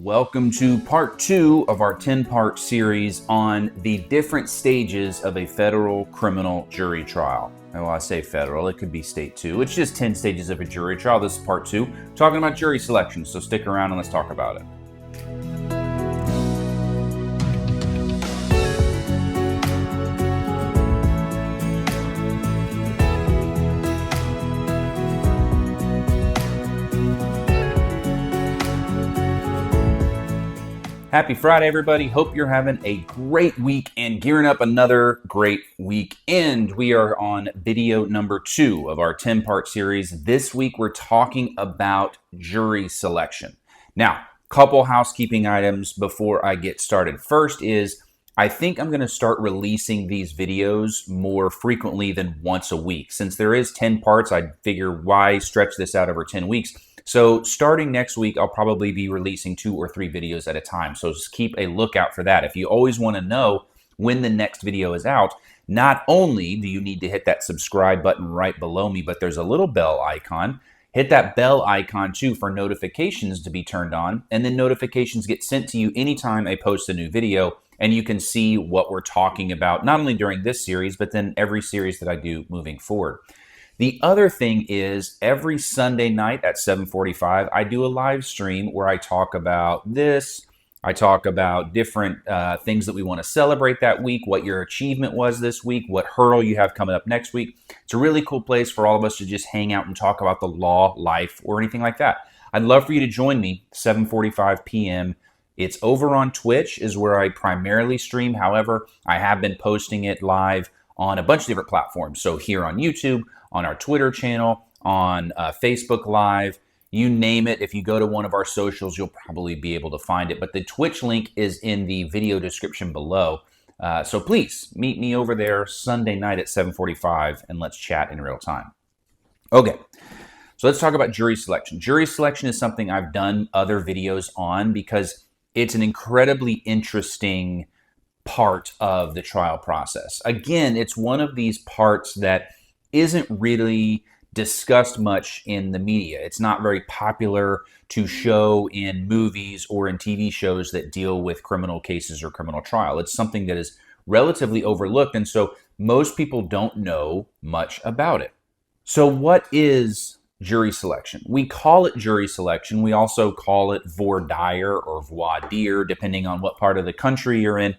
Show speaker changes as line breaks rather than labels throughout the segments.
Welcome to part 2 of our 10-part series on the different stages of a federal criminal jury trial. And when I say federal, it could be state too. It's just 10 stages of a jury trial. This is part 2, talking about jury selection. So stick around and let's talk about it. Happy Friday, everybody. Hope you're having a great week and gearing up another great weekend. We are on video number 2 of our 10-part series. This week, we're talking about jury selection. Now, couple housekeeping items before I get started. First is, I think I'm going to start releasing these videos more frequently than once a week. Since there is 10 parts, I figure why stretch this out over 10 weeks? So starting next week, I'll probably be releasing 2 or 3 videos at a time. So just keep a lookout for that. If you always want to know when the next video is out, not only do you need to hit that subscribe button right below me, but there's a little bell icon. Hit that bell icon too for notifications to be turned on. And then notifications get sent to you anytime I post a new video. And you can see what we're talking about, not only during this series, but then every series that I do moving forward. The other thing is every Sunday night at 7:45, I do a live stream where I talk about this. I talk about different things that we want to celebrate that week, what your achievement was this week, what hurdle you have coming up next week. It's a really cool place for all of us to just hang out and talk about the law, life, or anything like that. I'd love for you to join me, 7:45 p.m. It's over on Twitch is where I primarily stream. However, I have been posting it live on a bunch of different platforms. So here on YouTube, on our Twitter channel, on Facebook Live, you name it. If you go to one of our socials, you'll probably be able to find it. But the Twitch link is in the video description below. So please meet me over there Sunday night at 7:45 and let's chat in real time. Okay, so let's talk about jury selection. Jury selection is something I've done other videos on because it's an incredibly interesting part of the trial process. Again, it's one of these parts that isn't really discussed much in the media. It's not very popular to show in movies or in TV shows that deal with criminal cases or criminal trial. It's something that is relatively overlooked, and so most people don't know much about it. So what is jury selection? We call it jury selection. We also call it voir dire or voir dire, depending on what part of the country you're in.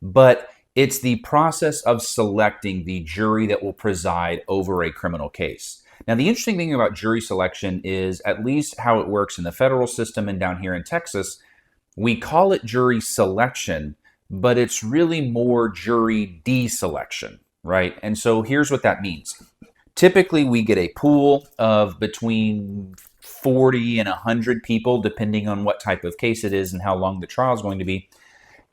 But it's the process of selecting the jury that will preside over a criminal case. Now, the interesting thing about jury selection is, at least how it works in the federal system and down here in Texas, we call it jury selection, but it's really more jury deselection, right? And so here's what that means. Typically, we get a pool of between 40 and 100 people, depending on what type of case it is and how long the trial is going to be.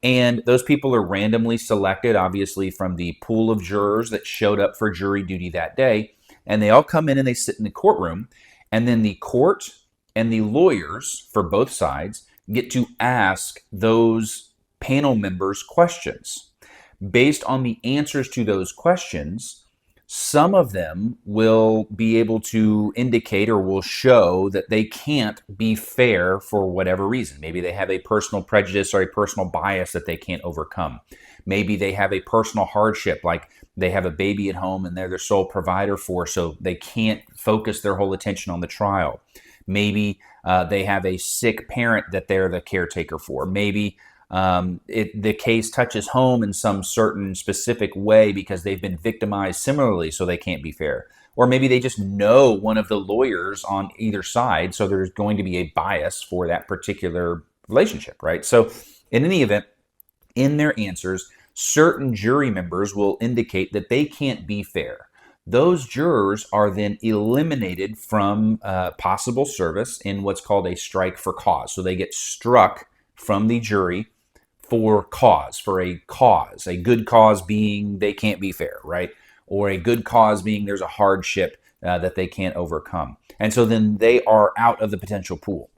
And those people are randomly selected, obviously, from the pool of jurors that showed up for jury duty that day. And they all come in and they sit in the courtroom. And then the court and the lawyers for both sides get to ask those panel members questions. Based on the answers to those questions, some of them will be able to indicate or will show that they can't be fair for whatever reason. Maybe they have a personal prejudice or a personal bias that they can't overcome. Maybe they have a personal hardship, like they have a baby at home and they're their sole provider for, so they can't focus their whole attention on the trial. Maybe they have a sick parent that they're the caretaker for. Maybe the case touches home in some certain specific way because they've been victimized similarly, so they can't be fair. Or maybe they just know one of the lawyers on either side, so there's going to be a bias for that particular relationship, right? So in any event, in their answers, certain jury members will indicate that they can't be fair. Those jurors are then eliminated from possible service in what's called a strike for cause. So they get struck from the jury for a good cause being they can't be fair, right? Or a good cause being there's a hardship that they can't overcome. And so then they are out of the potential pool.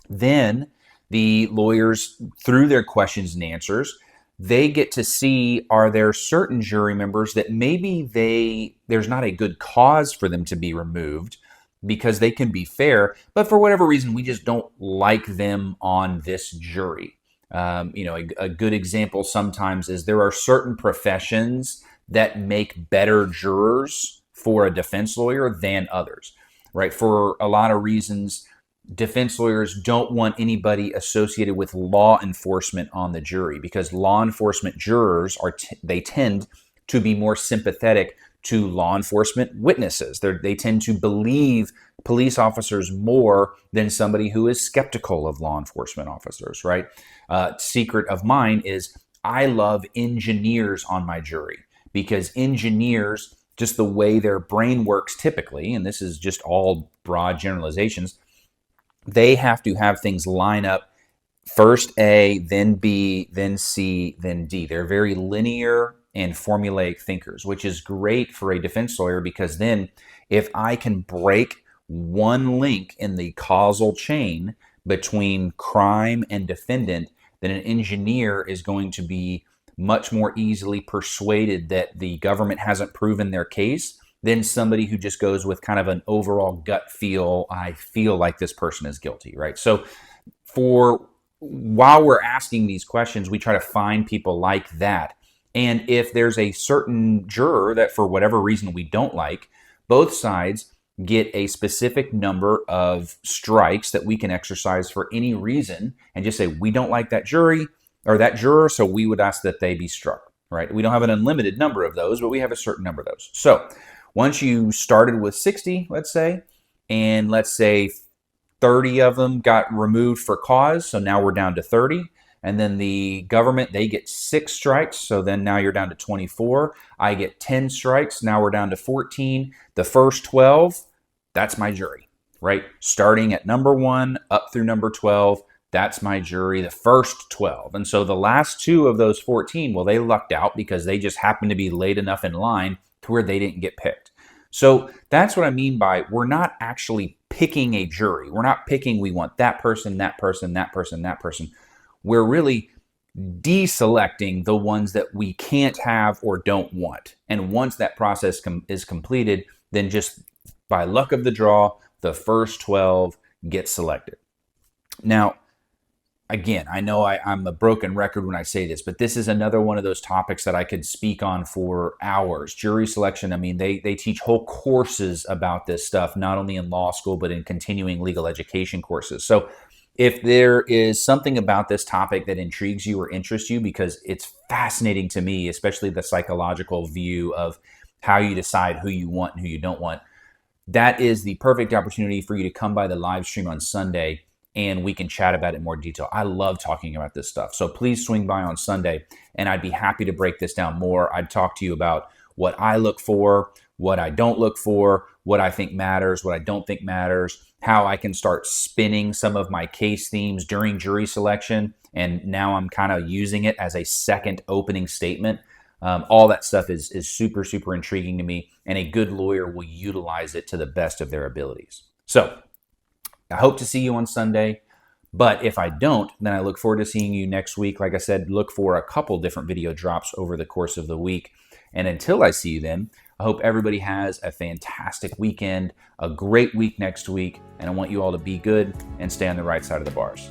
Then the lawyers, through their questions and answers, they get to see, are there certain jury members that maybe there's not a good cause for them to be removed, because they can be fair, but for whatever reason, we just don't like them on this jury. A good example sometimes is there are certain professions that make better jurors for a defense lawyer than others, right? For a lot of reasons, defense lawyers don't want anybody associated with law enforcement on the jury because law enforcement jurors they tend to be more sympathetic to law enforcement witnesses. They tend to believe police officers more than somebody who is skeptical of law enforcement officers, right? Secret of mine is I love engineers on my jury because engineers, just the way their brain works typically, and this is just all broad generalizations, they have to have things line up first A, then B, then C, then D. They're very linear and formulaic thinkers, which is great for a defense lawyer because then if I can break one link in the causal chain between crime and defendant, then an engineer is going to be much more easily persuaded that the government hasn't proven their case than somebody who just goes with kind of an overall gut feel, I feel like this person is guilty, right? So while we're asking these questions, we try to find people like that. And if there's a certain juror that for whatever reason we don't like, both sides get a specific number of strikes that we can exercise for any reason and just say, we don't like that jury or that juror, so we would ask that they be struck, right? We don't have an unlimited number of those, but we have a certain number of those. So once you started with 60, let's say, and let's say 30 of them got removed for cause, so now we're down to 30. And then the government, they get 6 strikes, so then now you're down to 24. I get 10 strikes, now we're down to 14. The first 12, that's my jury, right? Starting at number 1 up through number 12, that's my jury, the first 12. And so the last 2 of those 14, well, they lucked out because they just happened to be late enough in line to where they didn't get picked. So that's what I mean by we're not actually picking a jury. We're not picking we want that person, that person, that person, that person. We're really deselecting the ones that we can't have or don't want. And once that process is completed, then just by luck of the draw, the first 12 get selected. Now, again, I know I'm a broken record when I say this, but this is another one of those topics that I could speak on for hours. Jury selection, I mean, they teach whole courses about this stuff, not only in law school, but in continuing legal education courses. So if there is something about this topic that intrigues you or interests you, because it's fascinating to me, especially the psychological view of how you decide who you want and who you don't want, that is the perfect opportunity for you to come by the live stream on Sunday and we can chat about it in more detail. I love talking about this stuff. So please swing by on Sunday and I'd be happy to break this down more. I'd talk to you about what I look for, what I don't look for, what I think matters, what I don't think matters, how I can start spinning some of my case themes during jury selection. And now I'm kind of using it as a second opening statement. All that stuff is super, super intriguing to me. And a good lawyer will utilize it to the best of their abilities. So I hope to see you on Sunday. But if I don't, then I look forward to seeing you next week. Like I said, look for a couple different video drops over the course of the week. And until I see you then, I hope everybody has a fantastic weekend, a great week next week, and I want you all to be good and stay on the right side of the bars.